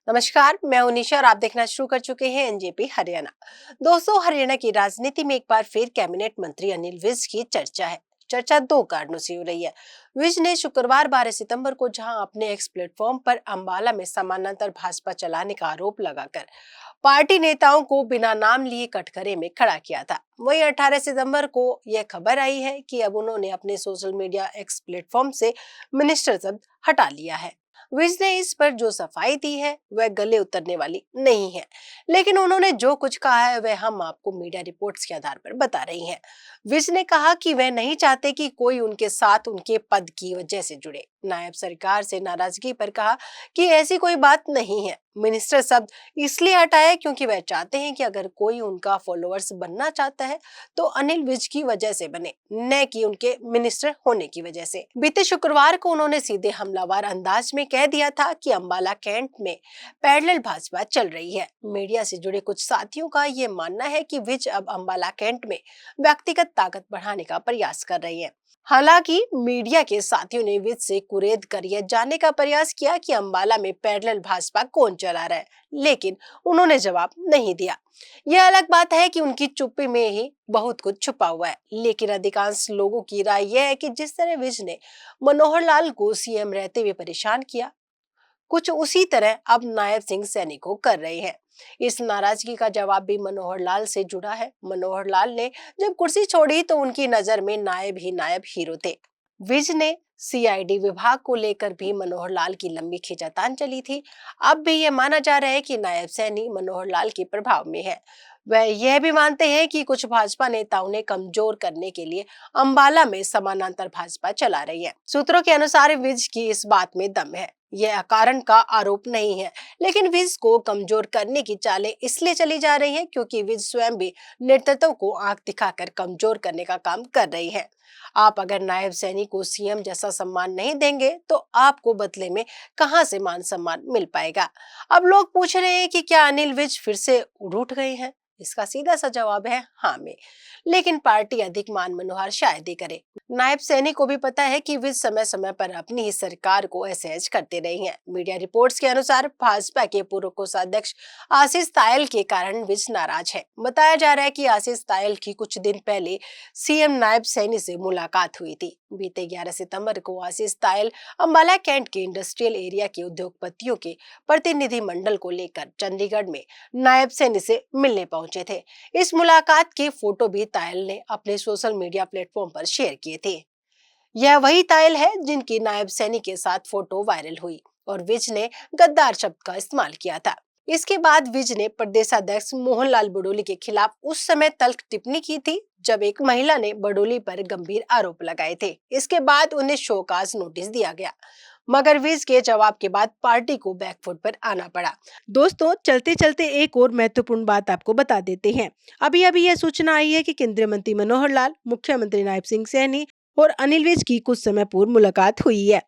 नमस्कार, मैं हूं निशा और आप देखना शुरू कर चुके हैं एनजेपी हरियाणा। दोस्तों, हरियाणा की राजनीति में एक बार फिर कैबिनेट मंत्री अनिल विज की चर्चा है। चर्चा दो कारणों से हो रही है। विज ने शुक्रवार 12 सितंबर को जहां अपने एक्स प्लेटफॉर्म पर अंबाला में समानांतर भाजपा चलाने का आरोप लगाकर पार्टी नेताओं को बिना नाम लिए कटघरे में खड़ा किया था, वहीं 18 सितंबर को यह खबर आई है कि अब उन्होंने अपने सोशल मीडिया एक्स प्लेटफॉर्म से मिनिस्टर शब्द हटा लिया है। विज ने इस पर जो सफाई दी है वह गले उतरने वाली नहीं है, लेकिन उन्होंने जो कुछ कहा है वह हम आपको मीडिया रिपोर्ट्स के आधार पर बता रही हैं। विज ने कहा कि वह नहीं चाहते कि कोई उनके साथ उनके पद की वजह से जुड़े। नायब सरकार से नाराजगी पर कहा कि ऐसी कोई बात नहीं है। मिनिस्टर शब्द इसलिए हटाया क्योंकि वह चाहते हैं कि अगर कोई उनका फॉलोअर्स बनना चाहता है तो अनिल विज की वजह से बने, न कि उनके मिनिस्टर होने की वजह से। बीते शुक्रवार को उन्होंने सीधे हमलावर अंदाज में कह दिया था कि अंबाला कैंट में पैरेलल भाजपा चल रही है। मीडिया से जुड़े कुछ साथियों का ये मानना है कि विज अब अंबाला कैंट में व्यक्तिगत ताकत बढ़ाने का प्रयास कर रही है। हालांकि मीडिया के साथियों ने विज से कुरेद कर यह जानने का प्रयास किया कि अंबाला में पैरेलल भाजपा कौन चला रहा है, लेकिन उन्होंने जवाब नहीं दिया। यह अलग बात है कि उनकी चुप्पी में ही बहुत कुछ छुपा हुआ है, लेकिन अधिकांश लोगों की राय यह है कि जिस तरह विज ने मनोहर लाल को सीएम रहते हुए परेशान किया, कुछ उसी तरह अब नायब सिंह सैनी को कर रहे हैं। इस नाराजगी का जवाब भी मनोहर लाल से जुड़ा है। मनोहर लाल ने जब कुर्सी छोड़ी तो उनकी नजर में नायब ही नायब हीरो थे। विज ने सीआईडी विभाग को लेकर भी मनोहर लाल की लंबी खींचातान चली थी। अब भी ये माना जा रहा है कि नायब सैनी मनोहर लाल के प्रभाव में है। वह यह भी मानते हैं कि कुछ भाजपा नेताओं ने कमजोर करने के लिए अंबाला में समानांतर भाजपा चला रही है। सूत्रों के अनुसार विज की इस बात में दम है। यह अकारण का आरोप नहीं है, लेकिन विज को कमजोर करने की चालें इसलिए चली जा रही हैं क्योंकि विज स्वयं भी नेतृत्व को आंख दिखाकर कमजोर करने का काम कर रही है। आप अगर नायब सैनी को सीएम जैसा सम्मान नहीं देंगे तो आपको बदले में कहां से मान सम्मान मिल पाएगा। अब लोग पूछ रहे हैं कि क्या अनिल विज फिर से उठ गए हैं। इसका सीधा सा जवाब है हाँ में, लेकिन पार्टी अधिक मान मनोहर शायद ही करे। नायब सैनी को भी पता है कि विज समय समय पर अपनी ही सरकार को असहज करते रहे हैं। मीडिया रिपोर्ट्स के अनुसार भाजपा के पूर्व कोषाध्यक्ष आशीष तायल के कारण विज नाराज है। बताया जा रहा है कि आशीष तायल की कुछ दिन पहले सीएम नायब सैनी से मुलाकात हुई थी। बीते 11 सितंबर को आशीष तायल अंबाला कैंट के इंडस्ट्रियल एरिया के उद्योगपतियों के प्रतिनिधि मंडल को लेकर चंडीगढ़ में नायब सैनी से मिलने पहुंचे थे। इस मुलाकात के फोटो भी तायल ने अपने सोशल मीडिया प्लेटफॉर्म पर शेयर किए थे। यह वही तायल है जिनकी नायब सैनी के साथ फोटो वायरल हुई और विज ने गद्दार शब्द का इस्तेमाल किया था। इसके बाद विज ने प्रदेशाध्यक्ष मोहनलाल बडोली के खिलाफ उस समय तल्ख टिप्पणी की थी जब एक महिला ने बडोली पर गंभीर आरोप लगाए थे। इसके बाद उन्हें शोकाज नोटिस दिया गया, मगर विज के जवाब के बाद पार्टी को बैकफुट पर आना पड़ा। दोस्तों, चलते चलते एक और महत्वपूर्ण बात आपको बता देते हैं। अभी अभी यह सूचना आई है कि केंद्रीय मंत्री मनोहर लाल, मुख्यमंत्री नायब सिंह सैनी और अनिल विज की कुछ समय पूर्व मुलाकात हुई है।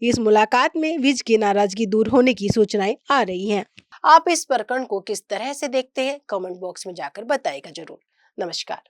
इस मुलाकात में विज की नाराजगी दूर होने की सूचनाएं आ रही हैं। आप इस प्रकरण को किस तरह से देखते हैं, कमेंट बॉक्स में जाकर बताइएगा जरूर। नमस्कार।